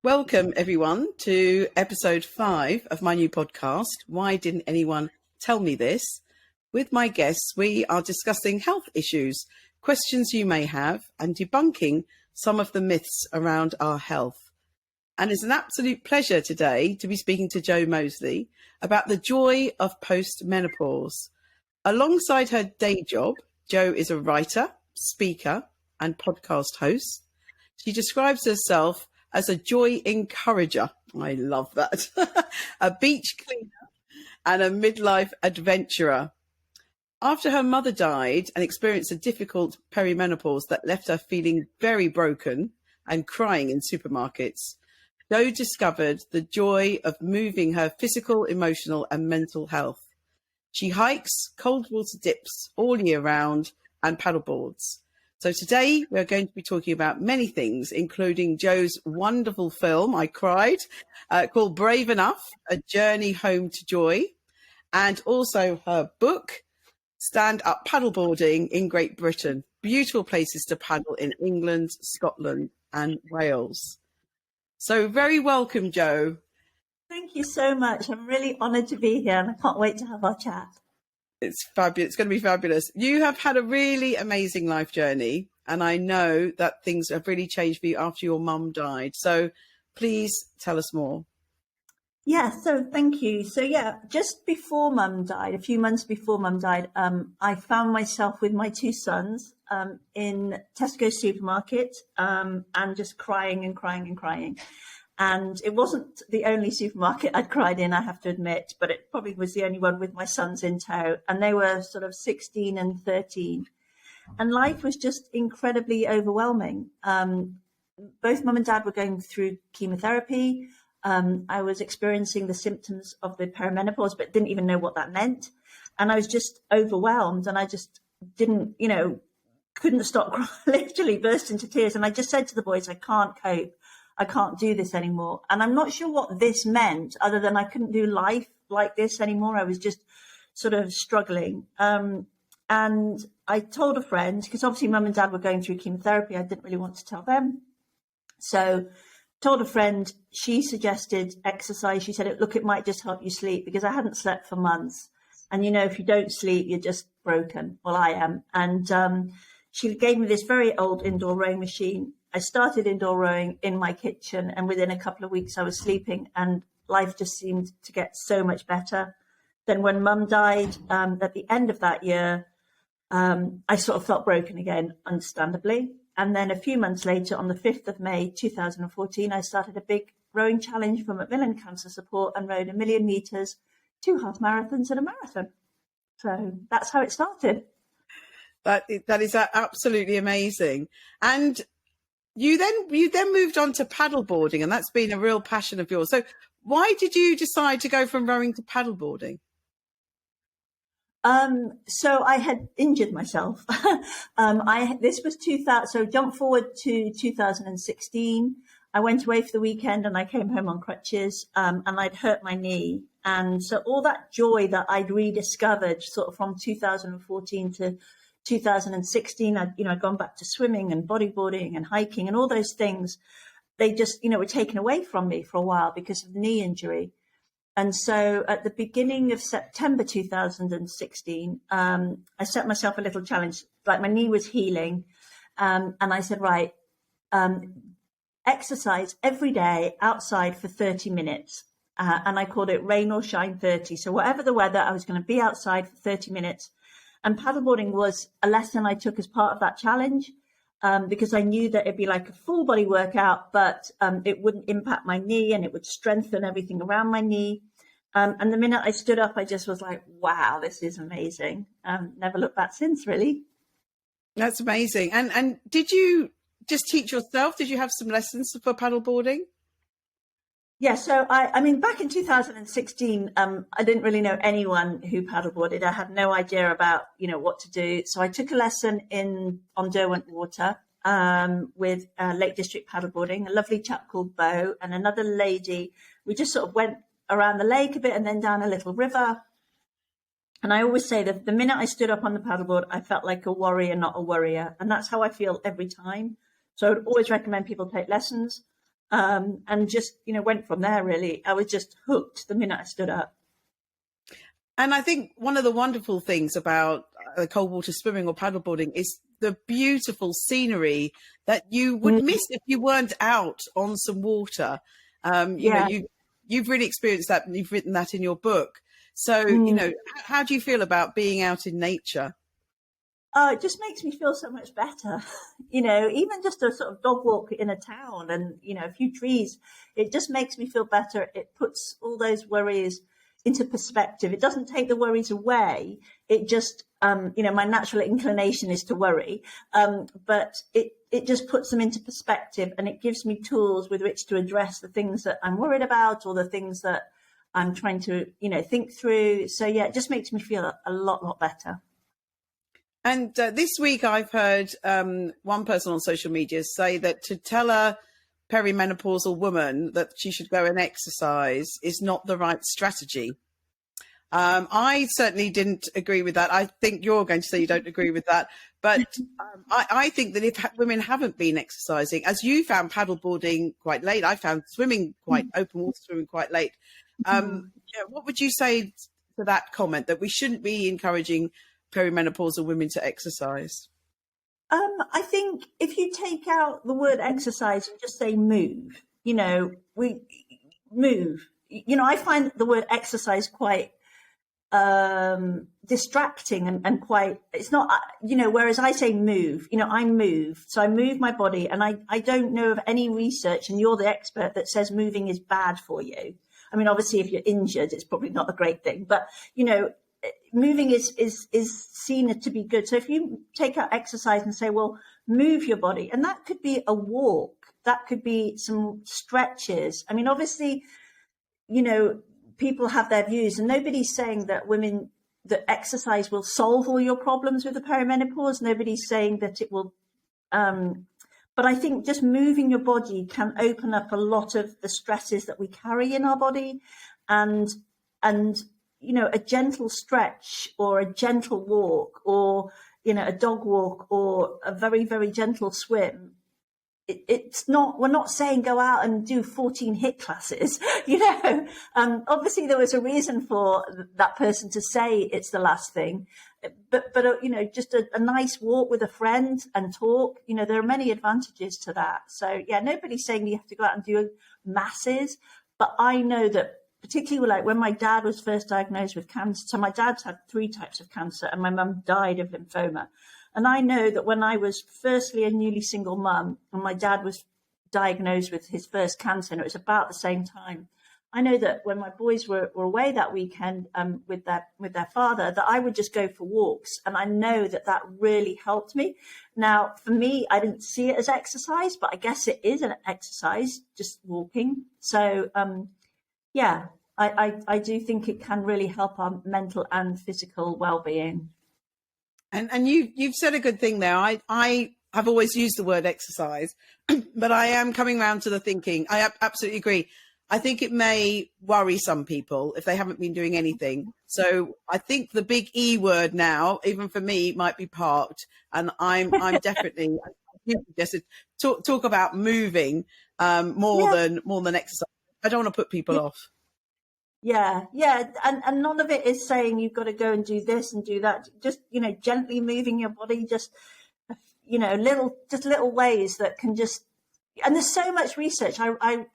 Welcome, everyone, to episode 5 of my new podcast, Why Didn't Anyone Tell Me This? With my guests, we are discussing health issues, questions you may have, and debunking some of the myths around our health. And it's an absolute pleasure today to be speaking to Jo Moseley about the joy of post-menopause. Alongside her day job, Jo is a writer, speaker, and podcast host. She describes herself as a joy encourager. I love that. A beach cleaner and a midlife adventurer. After her mother died and experienced a difficult perimenopause that left her feeling very broken and crying in supermarkets, Jo discovered the joy of moving her physical, emotional and mental health. She hikes, cold water dips all year round and paddleboards. So today we're going to be talking about many things, including Jo's wonderful film, I cried, called Brave Enough, A Journey Home to Joy, and also her book, Stand Up Paddleboarding in Great Britain, beautiful places to paddle in England, Scotland and Wales. So very welcome, Jo. Thank you so much. I'm really honoured to be here and I can't wait to have our chat. It's fabulous. It's going to be fabulous. You have had a really amazing life journey, and I know that things have really changed for you after your mum died. So please tell us more. Yeah, so thank you. So just before mum died, a few months before mum died, I found myself with my 2 sons in Tesco supermarket and just crying and crying and crying. And it wasn't the only supermarket I'd cried in, I have to admit, but it probably was the only one with my sons in tow. And they were sort of 16 and 13. And life was just incredibly overwhelming. Both mum and dad were going through chemotherapy. I was experiencing the symptoms of the perimenopause, but didn't even know what that meant. And I was just overwhelmed and I just didn't, couldn't stop crying, literally burst into tears. And I just said to the boys, I can't cope. I can't do this anymore. And I'm not sure what this meant other than I couldn't do life like this anymore. I was just sort of struggling. And I told a friend, because obviously mum and dad were going through chemotherapy. I didn't really want to tell them. So told a friend, she suggested exercise. She said, look, it might just help you sleep because I hadn't slept for months. And, if you don't sleep, you're just broken. Well, I am. And she gave me this very old indoor rowing machine. I started indoor rowing in my kitchen and within a couple of weeks I was sleeping and life just seemed to get so much better. Then when mum died at the end of that year, I sort of felt broken again, understandably. And then a few months later, on the 5th of May 2014, I started a big rowing challenge for Macmillan Cancer Support and rowed 1 million metres, 2 half marathons and a marathon. So that's how it started. That is absolutely amazing. And you then moved on to paddleboarding, and that's been a real passion of yours. So why did you decide to go from rowing to paddleboarding? So I had injured myself. This was 2000. So jump forward to 2016. I went away for the weekend and I came home on crutches, and I'd hurt my knee. And so all that joy that I'd rediscovered sort of from 2014 to 2016, I'd gone back to swimming and bodyboarding and hiking and all those things. They just, were taken away from me for a while because of the knee injury. And so at the beginning of September 2016, I set myself a little challenge, like my knee was healing. And I said, right, exercise every day outside for 30 minutes. And I called it rain or shine 30. So whatever the weather, I was going to be outside for 30 minutes. And paddleboarding was a lesson I took as part of that challenge, because I knew that it'd be like a full body workout, but it wouldn't impact my knee and it would strengthen everything around my knee. And the minute I stood up, I just was like, wow, this is amazing. Never looked back since, really. That's amazing. And did you just teach yourself? Did you have some lessons for paddleboarding? Yeah, so I mean, back in 2016, I didn't really know anyone who paddleboarded. I had no idea about, what to do. So I took a lesson on Derwent Water with Lake District Paddleboarding, a lovely chap called Bo and another lady. We just sort of went around the lake a bit and then down a little river. And I always say that the minute I stood up on the paddleboard, I felt like a warrior, not a worrier. And that's how I feel every time. So I would always recommend people take lessons. and just, went from there, really. I was just hooked the minute I stood up. And I think one of the wonderful things about cold water swimming or paddleboarding is the beautiful scenery that you would miss if you weren't out on some water. You've really experienced that, and you've written that in your book. So, how do you feel about being out in nature? It just makes me feel so much better. Even just a sort of dog walk in a town and, a few trees, it just makes me feel better. It puts all those worries into perspective. It doesn't take the worries away. It just, my natural inclination is to worry. But it just puts them into perspective, and it gives me tools with which to address the things that I'm worried about, or the things that I'm trying to, think through. So yeah, it just makes me feel a lot better. And this week I've heard one person on social media say that to tell a perimenopausal woman that she should go and exercise is not the right strategy. I certainly didn't agree with that. I think you're going to say you don't agree with that. But I think that if women haven't been exercising, as you found paddleboarding quite late, I found swimming open water swimming quite late. What would you say to that comment, that we shouldn't be encouraging perimenopausal women to exercise? I think if you take out the word exercise and just say move, we move. I find the word exercise quite distracting and quite, it's not, whereas I say move, I move. So I move my body, and I don't know of any research, and you're the expert, that says moving is bad for you. I mean, obviously, if you're injured, it's probably not a great thing, but, moving is seen to be good. So if you take out exercise and say, well, move your body, and that could be a walk, that could be some stretches. I mean, obviously, people have their views, and nobody's saying that that exercise will solve all your problems with the perimenopause. Nobody's saying that it will. But I think just moving your body can open up a lot of the stresses that we carry in our body, and a gentle stretch or a gentle walk, or, a dog walk, or a very, very gentle swim. It's not, we're not saying go out and do 14 HIIT classes, obviously there was a reason for that person to say it's the last thing, but just a nice walk with a friend and talk, there are many advantages to that. So yeah, nobody's saying you have to go out and do masses, but I know that particularly like when my dad was first diagnosed with cancer. So my dad's had 3 types of cancer, and my mum died of lymphoma. And I know that when I was firstly a newly single mum, and my dad was diagnosed with his first cancer, and it was about the same time, I know that when my boys were away that weekend with their father, that I would just go for walks. And I know that really helped me. Now, for me, I didn't see it as exercise, but I guess it is an exercise, just walking. So, yeah, I do think it can really help our mental and physical well-being. And you've said a good thing there. I have always used the word exercise, but I am coming round to the thinking. I absolutely agree. I think it may worry some people if they haven't been doing anything. So I think the big E word now, even for me, might be parked. And I'm definitely suggested talk about moving more than exercise. I don't want to put people off. Yeah. And none of it is saying you've got to go and do this and do that. Just, gently moving your body, just, little ways that can just, and there's so much research. I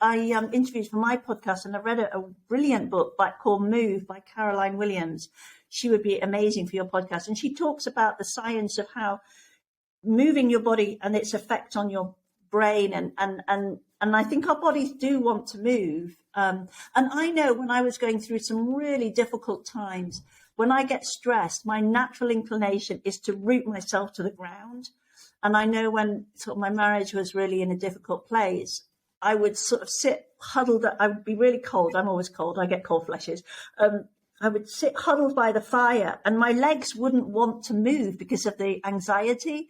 interviewed for my podcast, and I read a brilliant book called Move by Caroline Williams. She would be amazing for your podcast. And she talks about the science of how moving your body and its effect on your brain. And I think our bodies do want to move. And I know when I was going through some really difficult times, when I get stressed, my natural inclination is to root myself to the ground. And I know when sort of my marriage was really in a difficult place, I would sort of sit huddled. I would be really cold. I'm always cold. I get cold flushes. I would sit huddled by the fire, and my legs wouldn't want to move because of the anxiety.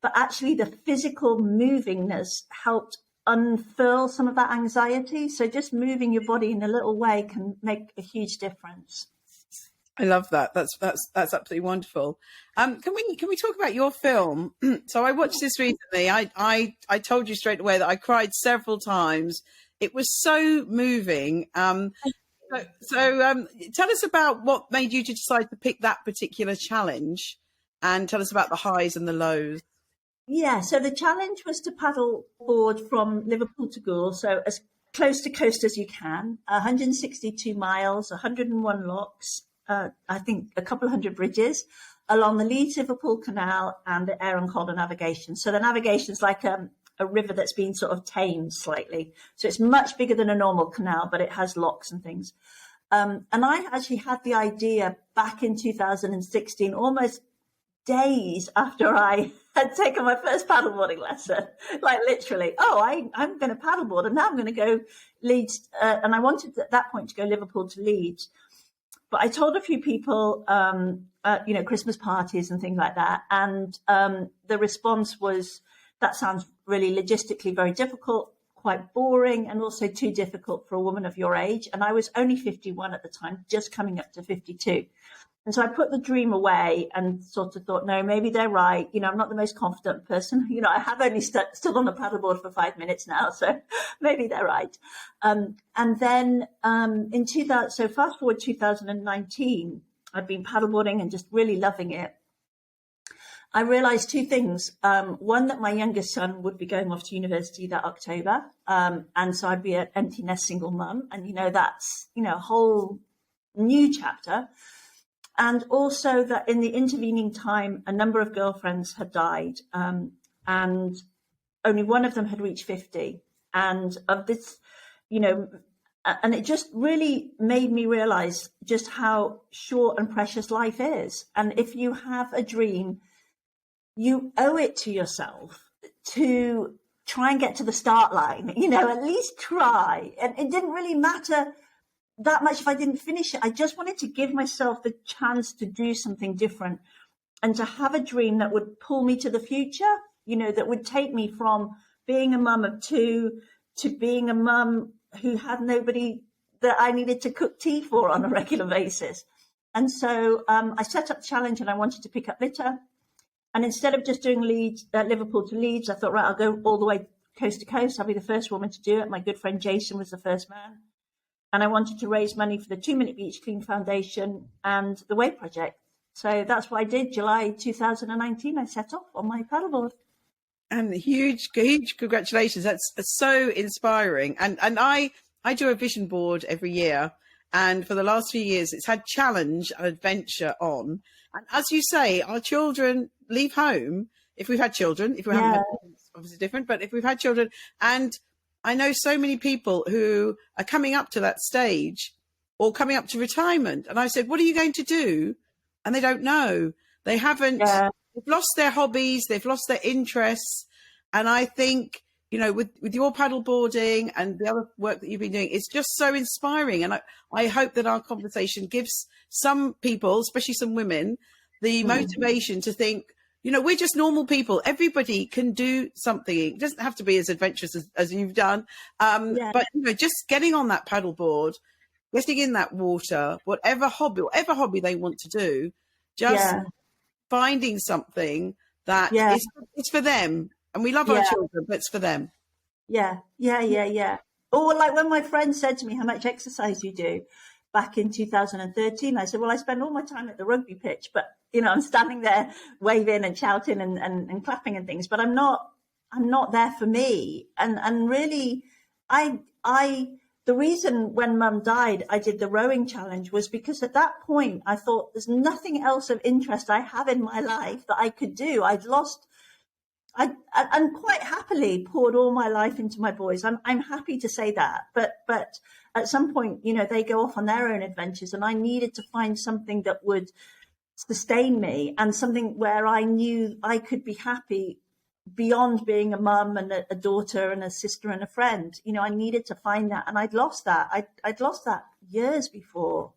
But actually the physical movingness helped unfurl some of that anxiety. So just moving your body in a little way can make a huge difference. I love that. That's absolutely wonderful. Can we talk about your film? So I watched this recently. I told you straight away that I cried several times. It was so moving. So tell us about what made you to decide to pick that particular challenge, and tell us about the highs and the lows. Yeah, so the challenge was to paddle board from Liverpool to Goole, so as close to coast as you can, 162 miles, 101 locks, I think a couple of hundred bridges along the Leeds-Liverpool Canal and the Aire and Calder navigation. So the navigation is like a river that's been sort of tamed slightly. So it's much bigger than a normal canal, but it has locks and things. And I actually had the idea back in 2016, almost days after I had taken my first paddleboarding lesson, like literally, I'm going to paddleboard and now I'm going to go Leeds. And I wanted at that point to go Liverpool to Leeds. But I told a few people, Christmas parties and things like that. And the response was, that sounds really logistically very difficult, quite boring, and also too difficult for a woman of your age. And I was only 51 at the time, just coming up to 52. And so I put the dream away and sort of thought, no, maybe they're right. I'm not the most confident person. I have only stood on a paddleboard for 5 minutes now, so maybe they're right. And then in 2000, so fast forward 2019, I'd been paddleboarding and just really loving it. I realized two things. One, that my youngest son would be going off to university that October. And so I'd be an empty nest single mum. And, that's, a whole new chapter. And also that in the intervening time, a number of girlfriends had died, and only one of them had reached 50. And of this, and it just really made me realize just how short and precious life is. And if you have a dream, you owe it to yourself to try and get to the start line, at least try. And it didn't really matter that much if I didn't finish it. I just wanted to give myself the chance to do something different and to have a dream that would pull me to the future, that would take me from being a mum of two to being a mum who had nobody that I needed to cook tea for on a regular basis. And so I set up the challenge and I wanted to pick up litter. And instead of just doing Liverpool to Leeds, I thought, right, I'll go all the way coast to coast. I'll be the first woman to do it. My good friend Jason was the first man. And I wanted to raise money for the 2 Minute Beach Clean Foundation and the Wave Project. So that's what I did. July 2019, I set off on my paddleboard. And huge congratulations. That's so inspiring. And I do a vision board every year. And for the last few years, it's had challenge and adventure on. And as you say, our children leave home, if we've had children, if we haven't had children, it's obviously different, but if we've had children, and I know so many people who are coming up to that stage or coming up to retirement. And I said, what are you going to do? And they don't know. They haven't, they've lost their hobbies, they've lost their interests. And I think, with your paddle boarding and the other work that you've been doing, it's just so inspiring. And I hope that our conversation gives some people, especially some women, the motivation to think, we're just normal people. Everybody can do something. It doesn't have to be as adventurous as you've done. But, just getting on that paddle board, getting in that water, whatever hobby they want to do, just finding something that it's for them. And we love our children, but it's for them. Yeah. Or like when my friend said to me how much exercise you do back in 2013, I said, well, I spend all my time at the rugby pitch, but I'm standing there waving and shouting and clapping and things, but I'm not there for me. And really, the reason when Mum died, I did the rowing challenge was because at that point I thought there's nothing else of interest I have in my life that I could do. I quite happily poured all my life into my boys. I'm happy to say that, but at some point, they go off on their own adventures, and I needed to find something that would sustain me and something where I knew I could be happy beyond being a mum and a daughter and a sister and a friend. I needed to find that, and I'd lost that. I'd lost that years before.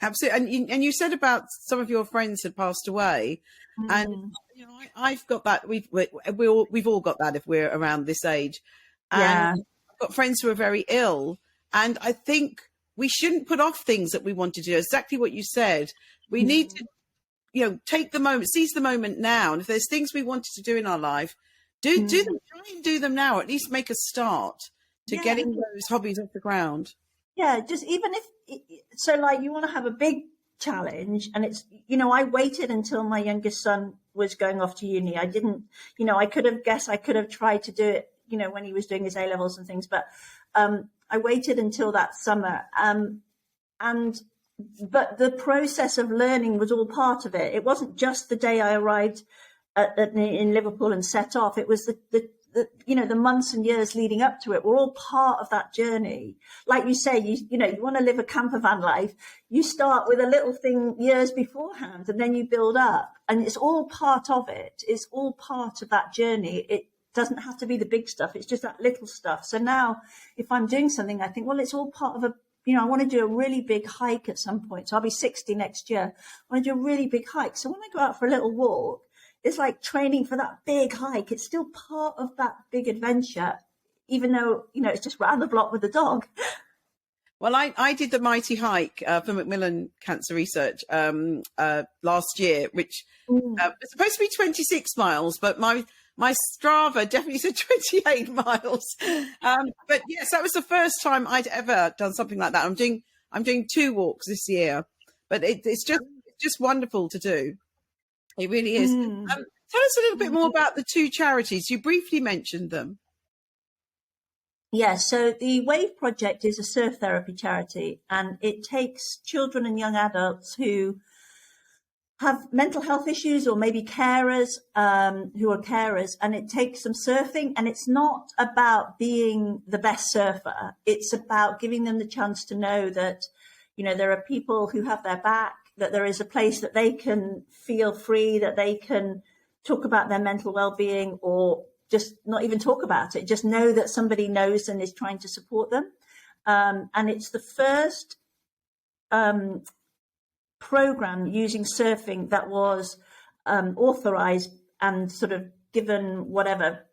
Absolutely. And you said about some of your friends had passed away, and I've got that. We've all got that if we're around this age. And I've got friends who are very ill, and I think we shouldn't put off things that we want to do. Exactly what you said. We need to, take the moment, seize the moment now. And if there's things we wanted to do in our life, do them, try and do them now, or at least make a start to getting those hobbies off the ground. Yeah, just even if, so like you want to have a big challenge and it's, I waited until my youngest son was going off to uni. I didn't, I could have tried to do it, when he was doing his A-levels and things, but I waited until that summer. But the process of learning was all part of it. It wasn't just the day I arrived in Liverpool and set off. It was the months and years leading up to it were all part of that journey. Like you say, you want to live a camper van life. You start with a little thing years beforehand, and then you build up, and it's all part of it. It's all part of that journey. It doesn't have to be the big stuff. It's just that little stuff. So now if I'm doing something, I think, well, it's all part of I want to do a really big hike at some point. So I'll be 60 next year. I want to do a really big hike. So when I go out for a little walk, it's like training for that big hike. It's still part of that big adventure, even though, it's just round the block with the dog. Well, I did the mighty hike for Macmillan Cancer Research last year, which was supposed to be 26 miles, but my Strava definitely said 28 miles. But yes, that was the first time I'd ever done something like that. I'm doing 2 walks this year, but it's just wonderful to do. It really is. Tell us a little bit more about the 2 charities. You briefly mentioned them. Yeah, so the WAVE project is a surf therapy charity, and it takes children and young adults who have mental health issues or maybe carers who are carers, and it takes them surfing. And it's not about being the best surfer. It's about giving them the chance to know that, there are people who have their back, that there is a place that they can feel free, that they can talk about their mental well-being, or just not even talk about it, just know that somebody knows and is trying to support them. And it's the first program using surfing that was authorized and sort of given whatever,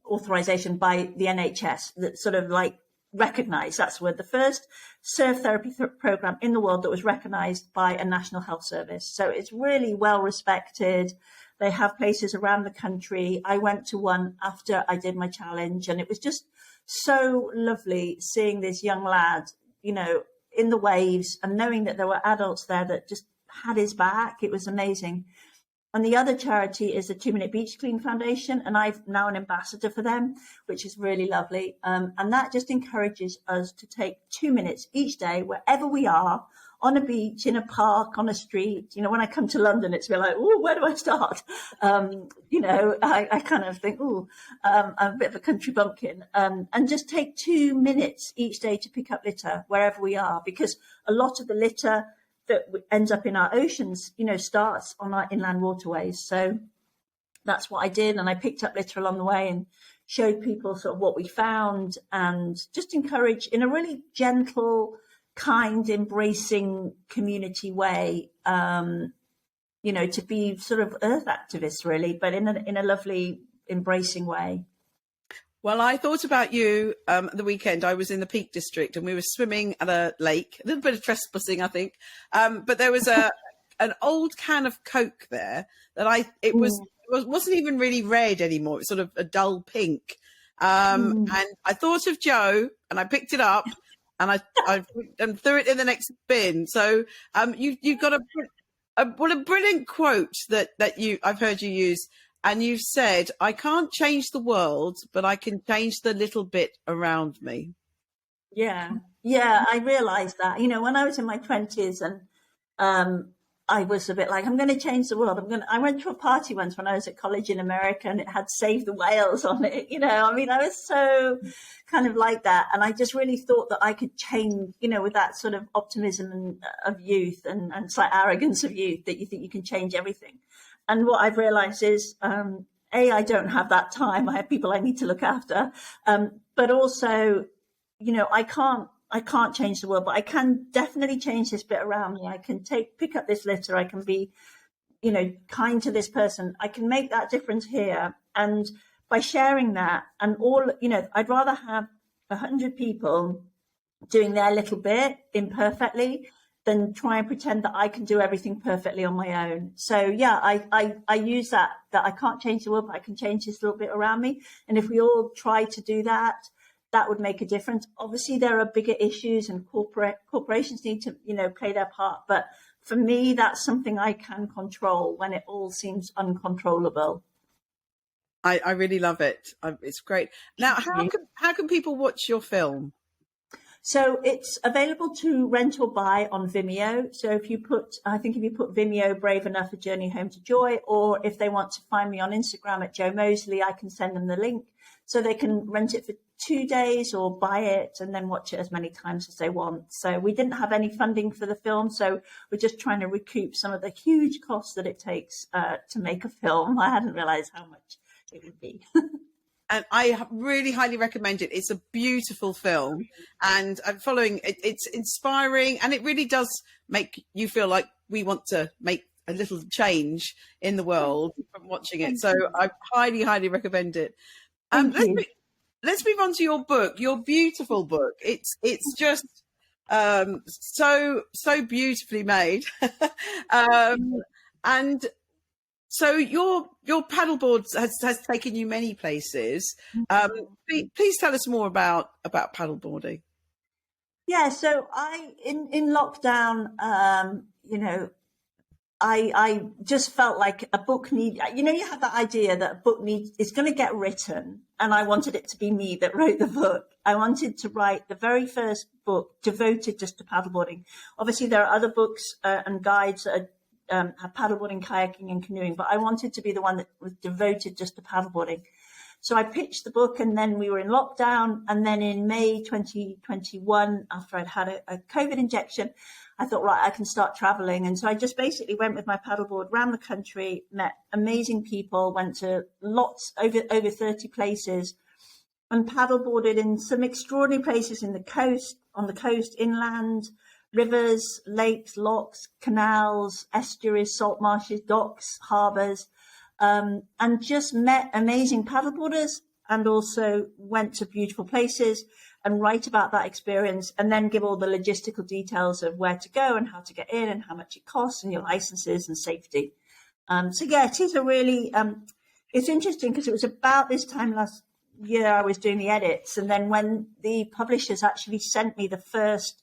authorization by the NHS, that sort of like recognized, that's the word, the first surf therapy program in the world that was recognized by a National Health Service. So it's really well respected. They have places around the country. I went to one after I did my challenge, and it was just so lovely seeing this young lad, in the waves, and knowing that there were adults there that just had his back. It was amazing. And the other charity is the 2 Minute Beach Clean Foundation, and I'm now an ambassador for them, which is really lovely. And that just encourages us to take 2 minutes each day, wherever we are, on a beach, in a park, on a street. When I come to London, it's a bit like, oh, where do I start? I kind of think, I'm a bit of a country bumpkin. And just take 2 minutes each day to pick up litter wherever we are, because a lot of the litter that ends up in our oceans, starts on our inland waterways. So that's what I did. And I picked up litter along the way and showed people sort of what we found, and just encourage in a really gentle, kind, embracing community way, to be sort of earth activists really, but in a lovely, embracing way. Well, I thought about you the weekend. I was in the Peak District and we were swimming at a lake, a little bit of trespassing, I think. But there was an old can of Coke there that it wasn't even really red anymore. It was sort of a dull pink. And I thought of Joe and I picked it up and I threw it in the next bin. So you've got a brilliant quote that I've heard you use. And you've said, I can't change the world, but I can change the little bit around me. Yeah, I realised that. When I was in my 20s and I was a bit like, I'm going to change the world. I went to a party once when I was at college in America, and it had Save the Whales on it. I was so kind of like that. And I just really thought that I could change, with that sort of optimism of youth and slight arrogance of youth, that you think you can change everything. And what I've realized is, I don't have that time. I have people I need to look after. But also, I can't change the world, but I can definitely change this bit around me. I can pick up this litter. I can be, kind to this person. I can make that difference here. And by sharing that and I'd rather have 100 people doing their little bit imperfectly than try and pretend that I can do everything perfectly on my own. So yeah, I use that I can't change the world, but I can change this little bit around me. And if we all try to do that, that would make a difference. Obviously, there are bigger issues, and corporations need to, play their part. But for me, that's something I can control when it all seems uncontrollable. I really love it. It's great. Now, how can people watch your film? So it's available to rent or buy on Vimeo. So if you put Vimeo Brave Enough, A Journey Home to Joy, or if they want to find me on Instagram at Jo Moseley, I can send them the link so they can rent it for 2 days or buy it and then watch it as many times as they want. So we didn't have any funding for the film, so we're just trying to recoup some of the huge costs that it takes to make a film. I hadn't realized how much it would be. And I really highly recommend it. It's a beautiful film, and I'm following it. It's inspiring, and it really does make you feel like we want to make a little change in the world from watching it. So I highly, highly recommend it. Let's move on to your book, your beautiful book. It's just so beautifully made. And so your paddleboard has taken you many places. Please tell us more about paddleboarding. Yeah, so in lockdown, I just felt like a book you have that idea that a book is going to get written, and I wanted it to be me that wrote the book. I wanted to write the very first book devoted just to paddleboarding. Obviously, there are other books and guides that have paddleboarding, kayaking, and canoeing, but I wanted to be the one that was devoted just to paddleboarding. So I pitched the book, and then we were in lockdown. And then in May 2021, after I'd had a COVID injection, I thought, right, I can start traveling. And so I just basically went with my paddleboard around the country, met amazing people, went to over 30 places, and paddleboarded in some extraordinary places on the coast, inland, rivers, lakes, lochs, canals, estuaries, salt marshes, docks, harbours, and just met amazing paddleboarders, and also went to beautiful places and write about that experience, and then give all the logistical details of where to go and how to get in and how much it costs and your licenses and safety. So yeah, it is a really, it's interesting because it was about this time last year I was doing the edits, and then when the publishers actually sent me the first,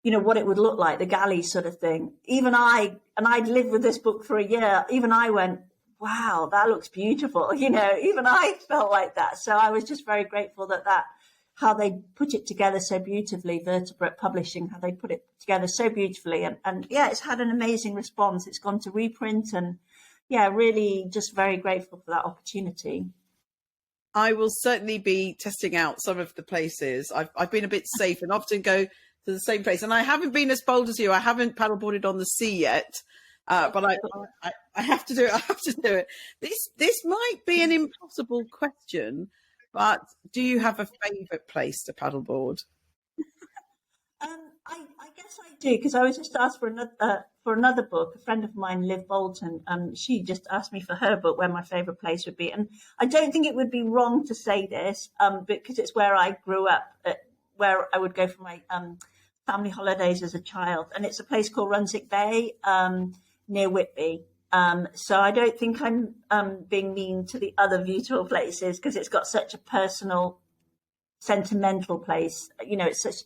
what it would look like, the galley sort of thing, I'd lived with this book for a year, even I went, wow, that looks beautiful. Even I felt like that. So I was just very grateful that how they put it together so beautifully, Vertebrate Publishing, how they put it together so beautifully. And yeah, it's had an amazing response. It's gone to reprint, and yeah, really just very grateful for that opportunity. I will certainly be testing out some of the places. I've been a bit safe and often go to the same place. And I haven't been as bold as you. I haven't paddleboarded on the sea yet. But I have to do it. I have to do it. This might be an impossible question, but do you have a favourite place to paddleboard? I guess I do, because I was just asked for another book. A friend of mine, Liv Bolton, she just asked me for her book where my favourite place would be, and I don't think it would be wrong to say this, because it's where I grew up, where I would go for my family holidays as a child, and it's a place called Runswick Bay, near Whitby. So I don't think I'm being mean to the other beautiful places, because it's got such a personal, sentimental place. It's such,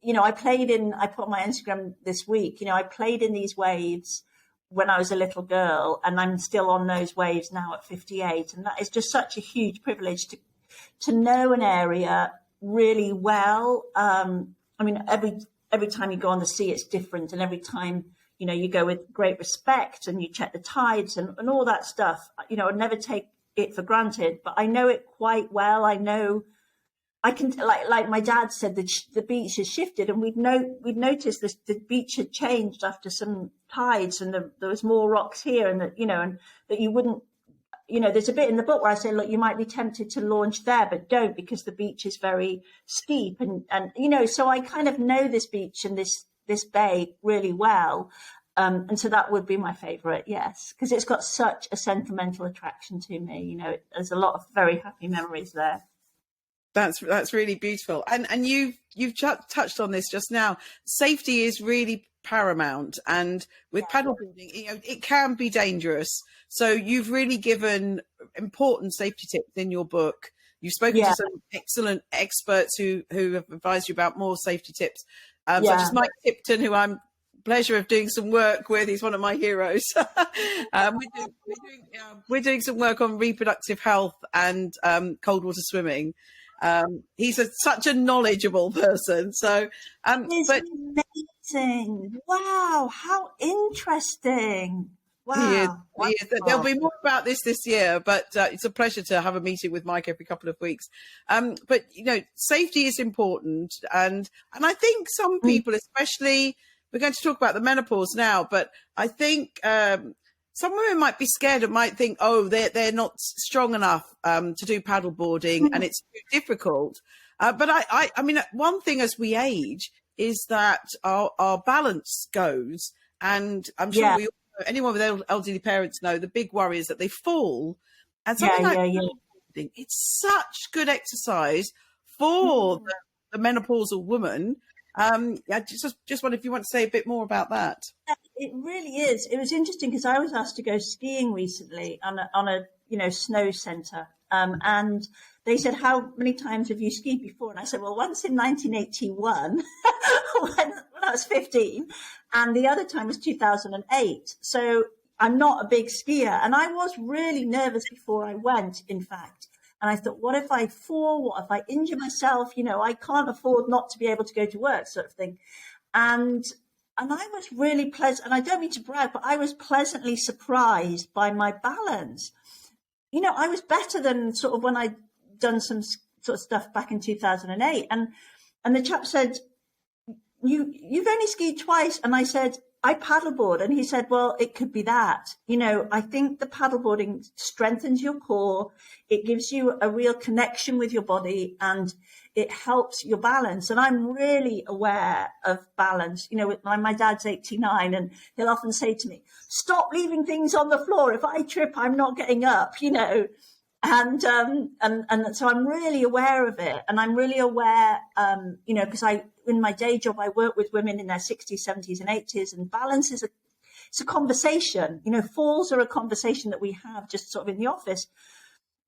I put on my Instagram this week, I played in these waves when I was a little girl, and I'm still on those waves now at 58. And that is just such a huge privilege to know an area really well. Every time you go on the sea, it's different. And every time, you go with great respect, and you check the tides and all that stuff. I'd never take it for granted, but I know it quite well. I know I can, like my dad said, the beach has shifted, and we'd noticed this, the beach had changed after some tides, and there was more rocks here, and that you wouldn't, there's a bit in the book where I say, look, you might be tempted to launch there, but don't, because the beach is very steep, and so I kind of know this beach and this bay really well. And so that would be my favourite, yes, because it's got such a sentimental attraction to me. There's a lot of very happy memories there. That's really beautiful. And you've touched on this just now. Safety is really paramount, and with paddleboarding, it can be dangerous. So you've really given important safety tips in your book. You've spoken to some excellent experts who have advised you about more safety tips, such as Mike Tipton, who I'm pleasure of doing some work with. He's one of my heroes. We're doing some work on reproductive health and cold water swimming. He's such a knowledgeable person. So, but amazing! Wow, how interesting! Wow. He is. There'll be more about this year, but it's a pleasure to have a meeting with Mike every couple of weeks. But safety is important, and I think some people, especially, we're going to talk about the menopause now, but I think some women might be scared and might think, oh, they're not strong enough to do paddleboarding and it's too difficult. But I mean, one thing as we age is that our balance goes, and I'm sure anyone with elderly parents know the big worry is that they fall. And something paddleboarding, it's such good exercise for the menopausal woman. I just wonder if you want to say a bit more about that. It really is. It was interesting because I was asked to go skiing recently on a snow centre, and they said, "How many times have you skied before?" And I said, "Well, once in 1981 when I was 15, and the other time was 2008." So I'm not a big skier, and I was really nervous before I went, in fact. And I thought, what if I fall? What if I injure myself? I can't afford not to be able to go to work, sort of thing. And I was really pleasant, and I don't mean to brag, but I was pleasantly surprised by my balance. I was better than sort of when I'd done some sort of stuff back in 2008. And the chap said, you've only skied twice. And I said, I paddleboard. And he said, well, it could be that. I think the paddleboarding strengthens your core. It gives you a real connection with your body, and it helps your balance. And I'm really aware of balance. My dad's 89, and he'll often say to me, stop leaving things on the floor. If I trip, I'm not getting up, And so I'm really aware of it. And I'm really aware, because in my day job, I work with women in their 60s, 70s and 80s, and balance is it's a conversation. Falls are a conversation that we have just sort of in the office.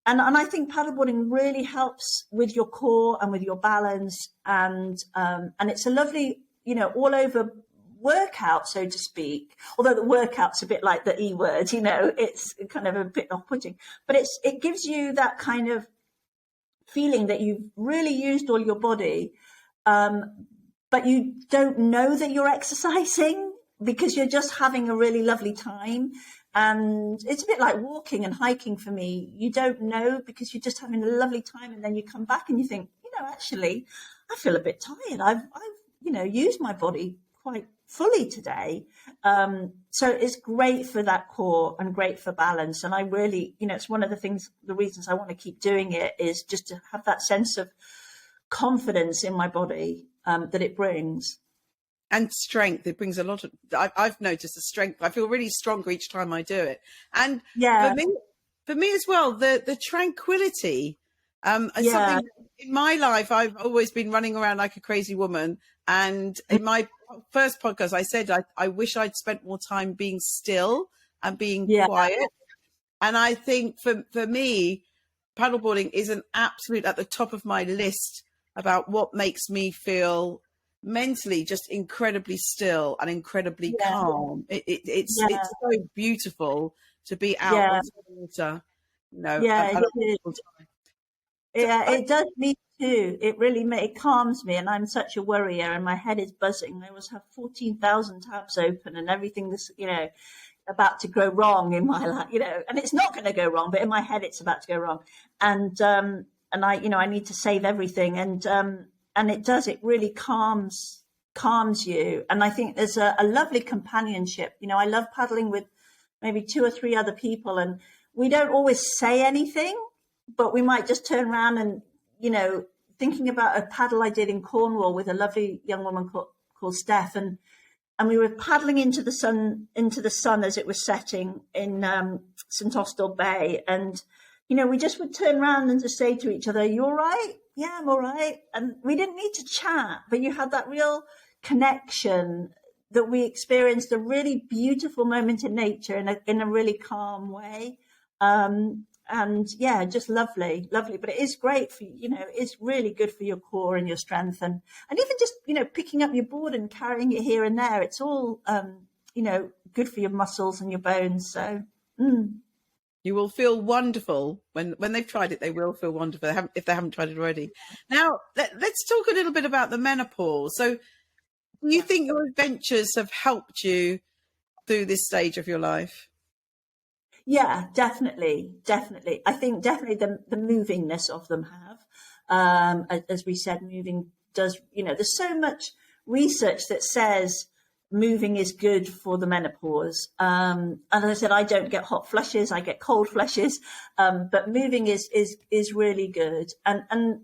And I think paddleboarding really helps with your core and with your balance. And it's a lovely, all over workout, so to speak, although the workout's a bit like the E word, it's kind of a bit off-putting, but it gives you that kind of feeling that you've really used all your body, but you don't know that you're exercising because you're just having a really lovely time. And it's a bit like walking and hiking for me. You don't know because you're just having a lovely time, and then you come back and you think, actually, I feel a bit tired. I've used my body quite fully today. So it's great for that core and great for balance. And I really, it's one of the reasons I want to keep doing it is just to have that sense of confidence in my body that it brings. And strength. It brings a lot of, I've noticed the strength. I feel really stronger each time I do it. And for me as well, the tranquility, something in my life, I've always been running around like a crazy woman. And in my first podcast, I said, I wish I'd spent more time being still and being quiet. And I think for me, paddleboarding is an absolute at the top of my list about what makes me feel mentally just incredibly still and incredibly calm. It's so beautiful to be out on the water, it does me too. It really it calms me, and I'm such a worrier, and my head is buzzing. I always have 14,000 tabs open, and everything that's about to go wrong in my life, and it's not going to go wrong, but in my head it's about to go wrong, and I need to save everything, and it does. It really calms you, and I think there's a lovely companionship. I love paddling with maybe 2 or 3 other people, and we don't always say anything, but we might just turn around and thinking about a paddle I did in Cornwall with a lovely young woman called Steph, and we were paddling into the sun as it was setting in St Austell Bay, and we just would turn around and just say to each other, "You all right?" "Yeah, I'm all right." And we didn't need to chat, but you had that real connection that we experienced a really beautiful moment in nature in a really calm way. And yeah, just lovely. But it is great for, it's really good for your core and your strength, and even just, picking up your board and carrying it here and there. It's all, good for your muscles and your bones. So, You will feel wonderful when they've tried it. They will feel wonderful if they haven't tried it already. Now, let's talk a little bit about the menopause. So, do you think your adventures have helped you through this stage of your life? Yeah, definitely. I think definitely the movingness of them have. As we said, moving does, there's so much research that says moving is good for the menopause. And as I said, I don't get hot flushes, I get cold flushes. But moving is really good. And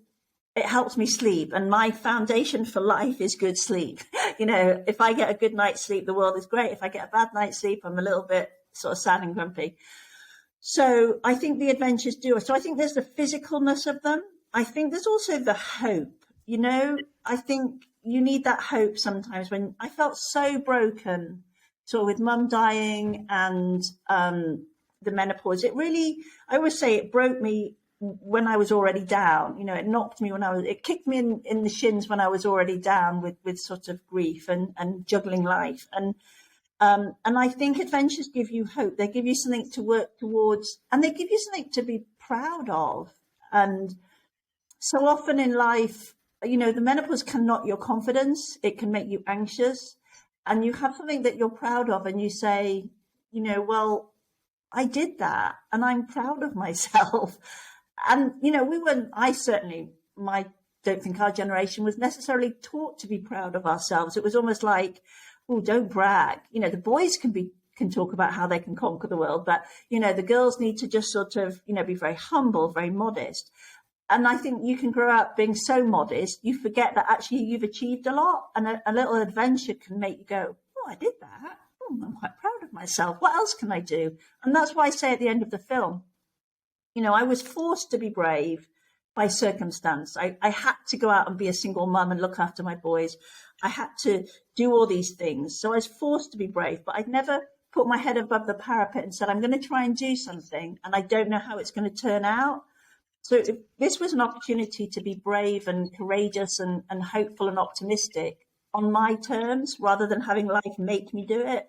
it helps me sleep. And my foundation for life is good sleep. If I get a good night's sleep, the world is great. If I get a bad night's sleep, I'm a little bit sort of sad and grumpy. So I think the adventures do. So I think there's the physicalness of them. I think there's also the hope. I think you need that hope sometimes. When I felt so broken, sort of with mum dying and the menopause, it really, I always say it broke me when I was already down. It knocked me it kicked me in the shins when I was already down with sort of grief and juggling life. And I think adventures give you hope. They give you something to work towards, and they give you something to be proud of. And so often in life, the menopause can knock your confidence. It can make you anxious, and you have something that you're proud of, and you say, well, I did that, and I'm proud of myself. And I don't think our generation was necessarily taught to be proud of ourselves. It was almost like, oh, don't brag. The boys can talk about how they can conquer the world, but the girls need to just sort of be very humble, very modest. And I think you can grow up being so modest, you forget that actually you've achieved a lot, and a little adventure can make you go, oh, I did that. Oh, I'm quite proud of myself. What else can I do? And that's why I say at the end of the film, I was forced to be brave by circumstance. I had to go out and be a single mum and look after my boys. I had to do all these things. So I was forced to be brave, but I'd never put my head above the parapet and said, I'm going to try and do something, and I don't know how it's going to turn out. So this was an opportunity to be brave and courageous and hopeful and optimistic on my terms, rather than having life make me do it.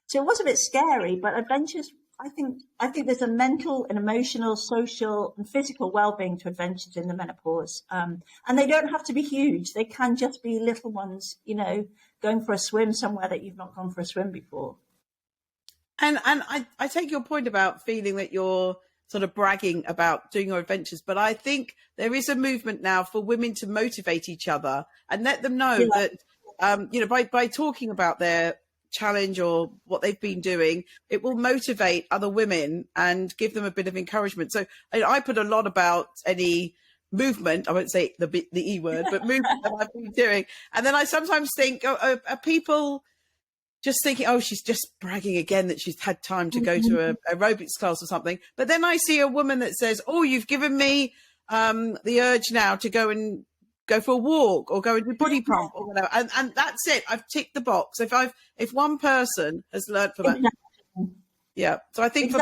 So it was a bit scary, but adventures, I think there's a mental and emotional, social and physical well-being to adventures in the menopause. And they don't have to be huge. They can just be little ones, going for a swim somewhere that you've not gone for a swim before. And I take your point about feeling that you're sort of bragging about doing your adventures, but I think there is a movement now for women to motivate each other and let them know that, by talking about their challenge or what they've been doing, it will motivate other women and give them a bit of encouragement. So I put a lot about any movement, I won't say the E word, but movement that I've been doing. And then I sometimes think, are people just thinking, oh, she's just bragging again that she's had time to go to a aerobics class or something. But then I see a woman that says, oh, you've given me the urge now to go for a walk or go and do body pump or whatever. And that's it. I've ticked the box. If one person has learned from that. Exactly. Yeah. So I think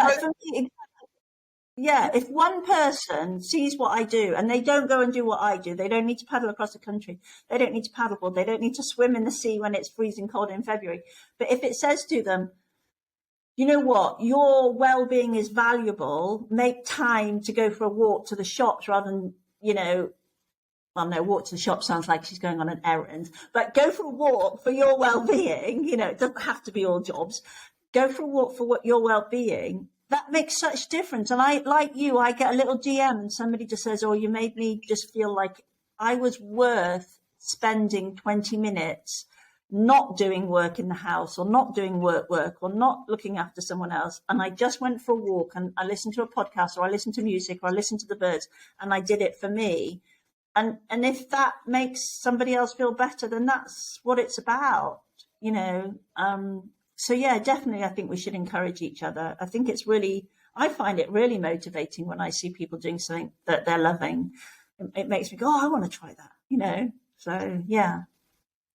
if one person sees what I do and they don't go and do what I do, they don't need to paddle across the country. They don't need to paddleboard. They don't need to swim in the sea when it's freezing cold in February. But if it says to them, you know what, your well-being is valuable, make time to go for a walk to the shops rather than, walk to the shop sounds like she's going on an errand, but go for a walk for your well-being. It doesn't have to be all jobs. Go for a walk for your well-being. That makes such difference. And I get a little DM and somebody just says, oh, you made me just feel like I was worth spending 20 minutes not doing work in the house or not doing work or not looking after someone else. And I just went for a walk and I listened to a podcast or I listened to music or I listened to the birds and I did it for me. And if that makes somebody else feel better, then that's what it's about, So yeah, definitely, I think we should encourage each other. I think it's really I find it really motivating when I see people doing something that they're loving. It makes me go, oh, I want to try that, you know? So, yeah.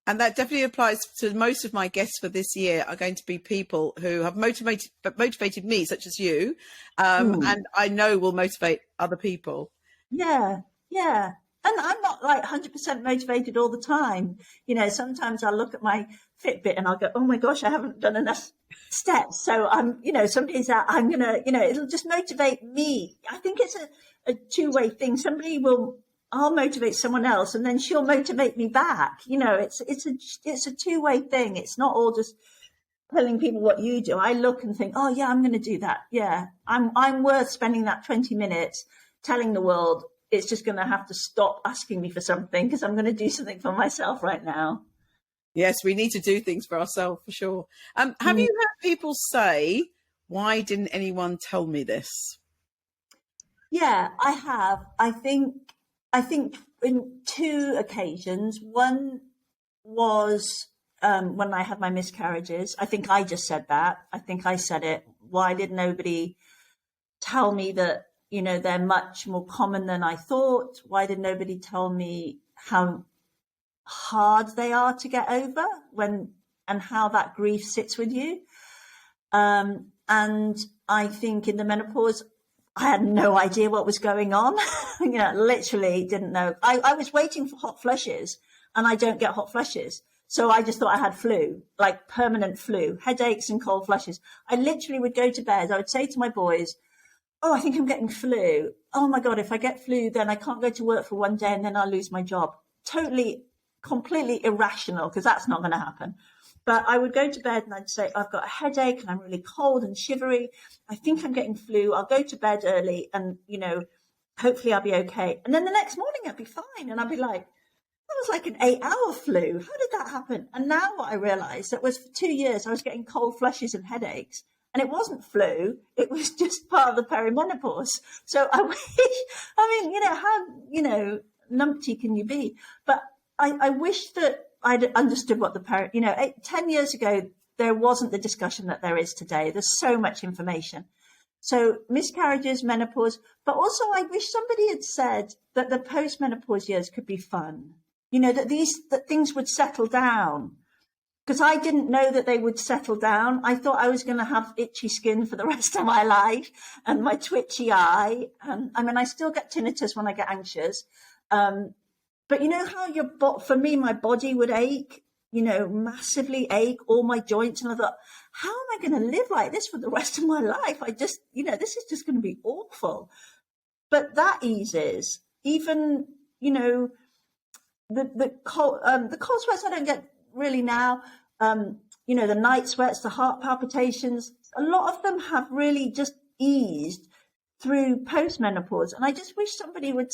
And that definitely applies to most of my guests for this year are going to be people who have motivated me, such as you, and I know will motivate other people. Yeah, yeah. And I'm not like 100% motivated all the time. You know, sometimes I'll look at my Fitbit and I'll go, oh my gosh, I haven't done enough steps. So I'm, you know, some days I'm going to, you know, it'll just motivate me. I think it's a two-way thing. I'll motivate someone else and then she'll motivate me back. You know, it's a two-way thing. It's not all just telling people what you do. I look and think, oh yeah, I'm going to do that. Yeah, I'm worth spending that 20 minutes telling the world. It's just going to have to stop asking me for something because I'm going to do something for myself right now. Yes, we need to do things for ourselves for sure. Have you heard people say, why didn't anyone tell me this? Yeah, I have. I think in two occasions. One was when I had my miscarriages. I think I just said that. I think I said it. Why did nobody tell me that, you know, they're much more common than I thought? Why did nobody tell me how hard they are to get over and how that grief sits with you? And I think in the menopause, I had no idea what was going on. You know, literally didn't know. I was waiting for hot flushes and I don't get hot flushes. So I just thought I had flu, like permanent flu, headaches and cold flushes. I literally would go to bed. I would say to my boys, oh, I think I'm getting flu. Oh my God, if I get flu, then I can't go to work for one day and then I'll lose my job. Totally, completely irrational, because that's not going to happen. But I would go to bed and I'd say, I've got a headache and I'm really cold and shivery. I think I'm getting flu. I'll go to bed early and, you know, hopefully I'll be okay. And then the next morning I'd be fine. And I'd be like, that was like an 8-hour flu. How did that happen? And now what I realized, that was for 2 years I was getting cold flushes and headaches. And it wasn't flu. It was just part of the perimenopause. So I wish, I mean, you know, how, you know, numpty can you be? But I wish that I'd understood what you know, 10 years ago, there wasn't the discussion that there is today. There's so much information. So miscarriages, menopause, but also I wish somebody had said that the post-menopause years could be fun. You know, that things would settle down. Because I didn't know that they would settle down. I thought I was going to have itchy skin for the rest of my life and my twitchy eye. I mean, I still get tinnitus when I get anxious. But you know how for me, my body would ache, you know, massively ache, all my joints. And I thought, how am I going to live like this for the rest of my life? I just, you know, this is just going to be awful. But that eases. Even, you know, the cold sweats I don't get really now. You know, the night sweats, the heart palpitations, a lot of them have really just eased through post-menopause. And I just wish somebody would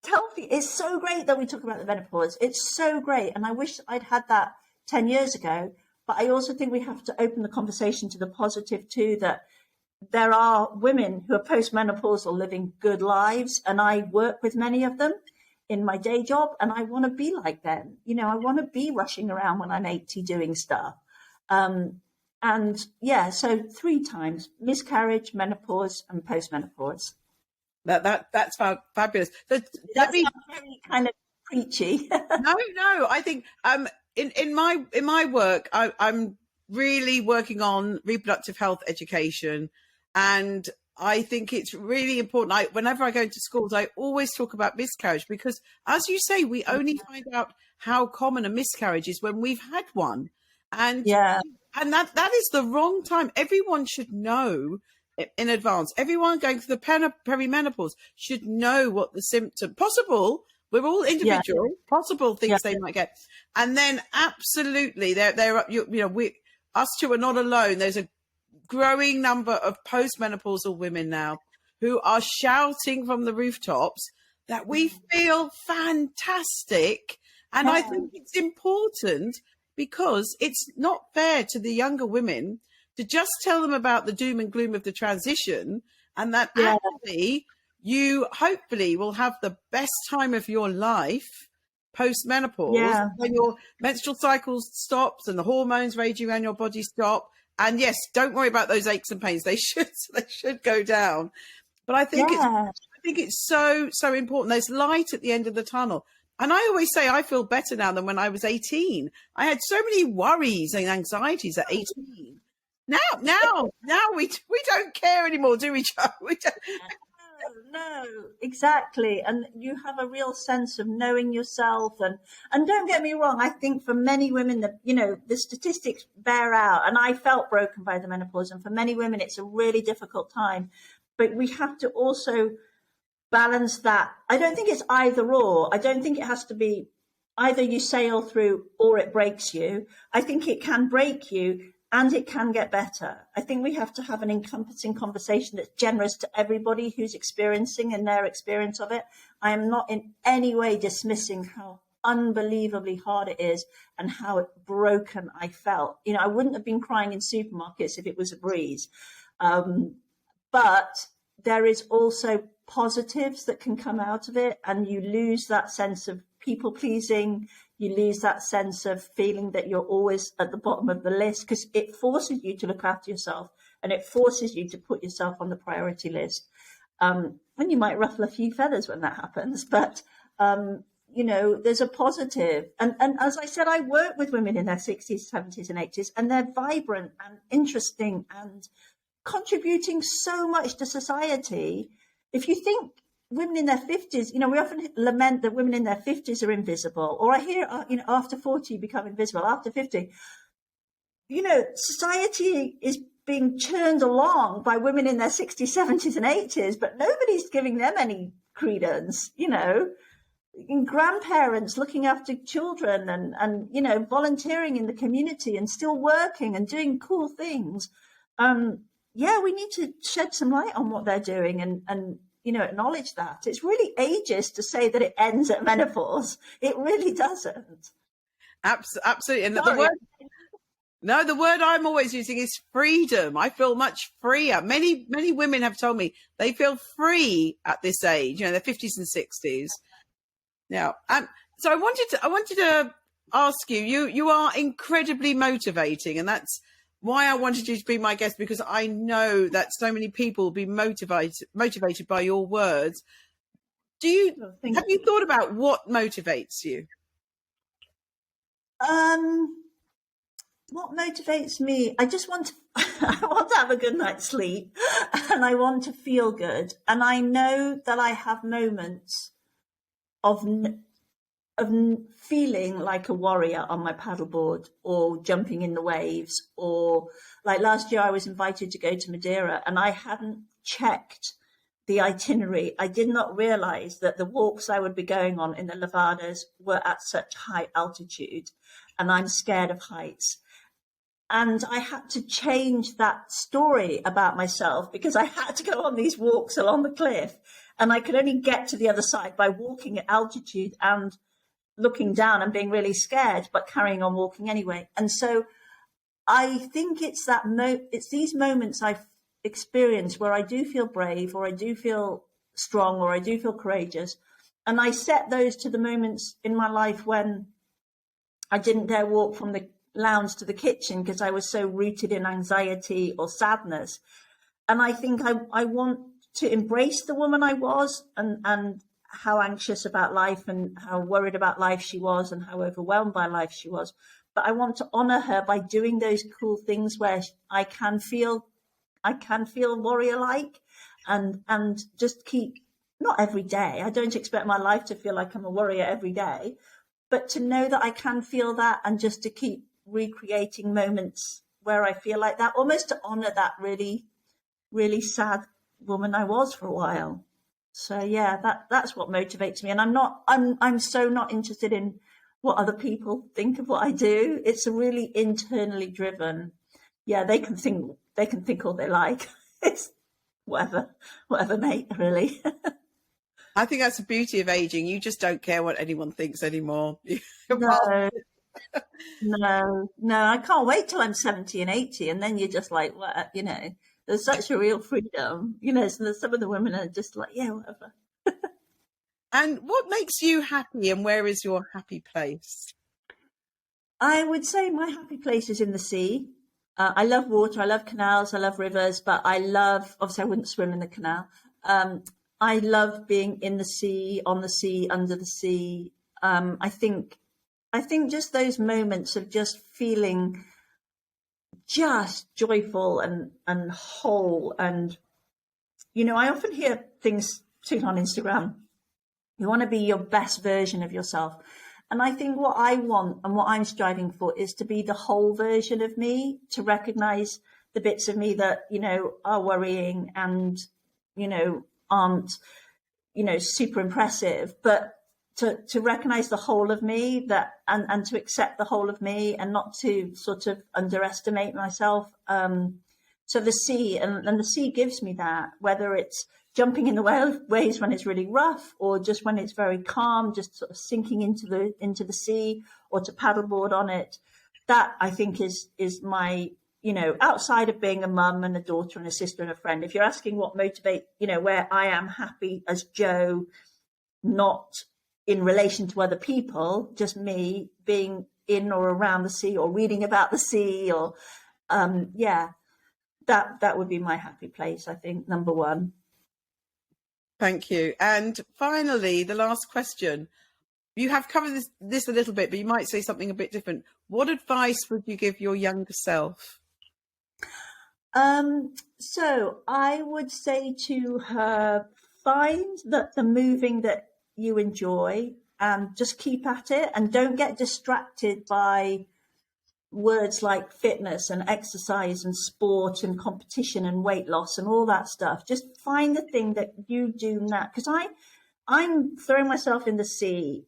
tell me. It's so great that we talk about the menopause. It's so great. And I wish I'd had that 10 years ago. But I also think we have to open the conversation to the positive too, that there are women who are post-menopausal living good lives. And I work with many of them in my day job, and I want to be like them. You know, I want to be rushing around when I'm 80 doing stuff. And yeah, so 3 times: miscarriage, menopause, and post-menopause. That's fabulous. That's very kind of preachy. No, I think in my work, I'm really working on reproductive health education, and I think it's really important. Whenever I go into schools, I always talk about miscarriage because, as you say, we only find out how common a miscarriage is when we've had one. And that is the wrong time. Everyone should know in advance. Everyone going through the perimenopause should know what the symptom possible. We're all individual, possible things they might get. And then absolutely, us two are not alone. There's a growing number of postmenopausal women now who are shouting from the rooftops that we feel fantastic. And I think it's important because it's not fair to the younger women to just tell them about the doom and gloom of the transition, and that actually you hopefully will have the best time of your life post-menopause when your menstrual cycle stops and the hormones raging around your body stop, And yes, don't worry about those aches and pains. They should go down. But I think it's so important. There's light at the end of the tunnel. And I always say I feel better now than when I was 18. I had so many worries and anxieties at 18. Now we don't care anymore, do we, Jo? We don't. No, exactly. And you have a real sense of knowing yourself. And don't get me wrong, I think for many women, the statistics bear out, and I felt broken by the menopause. And for many women, it's a really difficult time. But we have to also balance that. I don't think it's either or. I don't think it has to be either you sail through or it breaks you. I think it can break you and it can get better. I think we have to have an encompassing conversation that's generous to everybody who's experiencing and their experience of it. I am not in any way dismissing how unbelievably hard it is and how broken I felt. I wouldn't have been crying in supermarkets if it was a breeze. But there is also positives that can come out of it, and you lose that sense of people pleasing. You lose that sense of feeling that you're always at the bottom of the list, because it forces you to look after yourself and it forces you to put yourself on the priority list. And you might ruffle a few feathers when that happens, but there's a positive. And as I said, I work with women in their 60s, 70s and 80s, and they're vibrant and interesting and contributing so much to society. If you think women in their 50s, we often lament that women in their 50s are invisible, or I hear, after 40 you become invisible, after 50. Society is being churned along by women in their 60s, 70s and 80s, but nobody's giving them any credence, and grandparents looking after children and volunteering in the community and still working and doing cool things. We need to shed some light on what they're doing and acknowledge that. It's really ageist to say that it ends at menopause. It really doesn't. Absolutely. And the word I'm always using is freedom. I feel much freer. Many women have told me they feel free at this age, their 50s and 60s. Now, so I wanted to ask you, you are incredibly motivating, and that's why I wanted you to be my guest, because I know that so many people will be motivated by your words. Have you thought about what motivates you? What motivates me? I want to have a good night's sleep, and I want to feel good. And I know that I have moments of feeling like a warrior on my paddleboard, or jumping in the waves, or like last year I was invited to go to Madeira and I hadn't checked the itinerary. I did not realize that the walks I would be going on in the Levadas were at such high altitude, and I'm scared of heights. And I had to change that story about myself, because I had to go on these walks along the cliff, and I could only get to the other side by walking at altitude and looking down and being really scared, but carrying on walking anyway. And so I think it's it's these moments I've experienced where I do feel brave, or I do feel strong, or I do feel courageous. And I set those to the moments in my life when I didn't dare walk from the lounge to the kitchen because I was so rooted in anxiety or sadness. And I think I want to embrace the woman I was, and how anxious about life and how worried about life she was and how overwhelmed by life she was. But I want to honor her by doing those cool things where I can feel warrior-like, and just keep, not every day. I don't expect my life to feel like I'm a warrior every day, but to know that I can feel that, and just to keep recreating moments where I feel like that, almost to honor that really, really sad woman I was for a while. So yeah, that's what motivates me. And I'm so not interested in what other people think of what I do. It's a really internally driven. Yeah, they can think all they like. It's whatever, mate, really. I think that's the beauty of aging. You just don't care what anyone thinks anymore. No, I can't wait till I'm 70 and 80. And then you're just like, what, there's such a real freedom, so some of the women are just like, yeah, whatever. And what makes you happy, and where is your happy place? I would say my happy place is in the sea. I love water. I love canals. I love rivers, but obviously I wouldn't swim in the canal. I love being in the sea, on the sea, under the sea. I think just those moments of just feeling just joyful and whole. And, I often hear things too on Instagram. You want to be your best version of yourself. And I think what I want and what I'm striving for is to be the whole version of me, to recognize the bits of me that, are worrying and, aren't, super impressive, but to recognize the whole of me and to accept the whole of me and not to sort of underestimate myself. So the sea and the sea gives me that, whether it's jumping in the waves when it's really rough, or just when it's very calm, just sort of sinking into the sea, or to paddleboard on it. That I think is my, outside of being a mum and a daughter and a sister and a friend. If you're asking what motivate, where I am happy as Jo, not in relation to other people, just me being in or around the sea, or reading about the sea, or that would be my happy place, I think, number one. Thank you. And finally, the last question. You have covered this a little bit, but you might say something a bit different. What advice would you give your younger self? So I would say to her, find the moving that you enjoy and just keep at it, and don't get distracted by words like fitness and exercise and sport and competition and weight loss and all that stuff. Just find the thing that you do now. Because I'm throwing myself in the sea,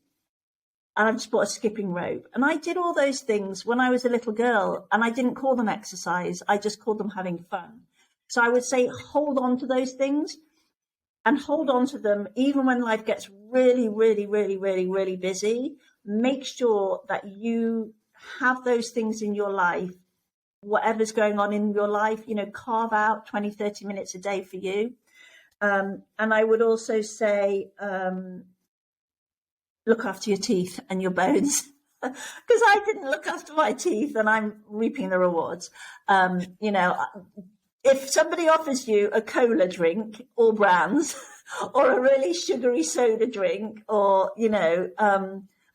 and I've just bought a skipping rope. And I did all those things when I was a little girl, and I didn't call them exercise. I just called them having fun. So I would say hold on to those things, and hold on to them even when life gets really, really, really, really, really busy. Make sure that you have those things in your life, whatever's going on in your life, carve out 20, 30 minutes a day for you. And I would also say, look after your teeth and your bones, because I didn't look after my teeth and I'm reaping the rewards. If somebody offers you a cola drink, all brands, or a really sugary soda drink, or,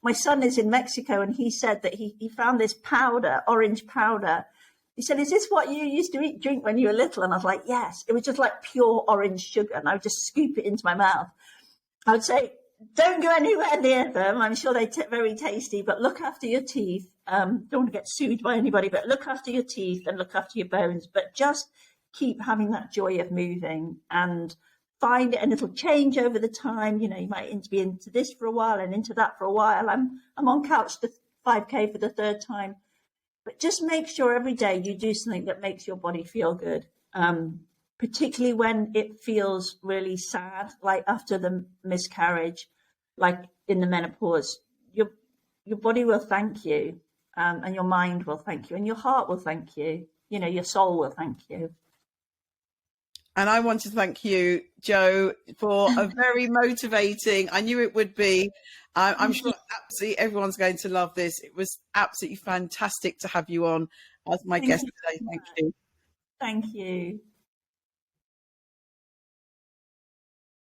my son is in Mexico, and he said that he found this powder, orange powder. He said, is this what you used to drink when you were little? And I was like, yes. It was just like pure orange sugar, and I would just scoop it into my mouth. I would say, don't go anywhere near them. I'm sure they're very tasty, but look after your teeth. Don't want to get sued by anybody, but look after your teeth and look after your bones. But just keep having that joy of moving, and find it, and it'll change over the time. You might be into this for a while and into that for a while. I'm on couch to 5K for the third time, but just make sure every day you do something that makes your body feel good. Particularly when it feels really sad, like after the miscarriage, like in the menopause, your body will thank you, and your mind will thank you, and your heart will thank you. Your soul will thank you. And I want to thank you, Jo, for a very motivating, I knew it would be. I'm sure absolutely everyone's going to love this. It was absolutely fantastic to have you on as my guest today. Thank you. Thank you.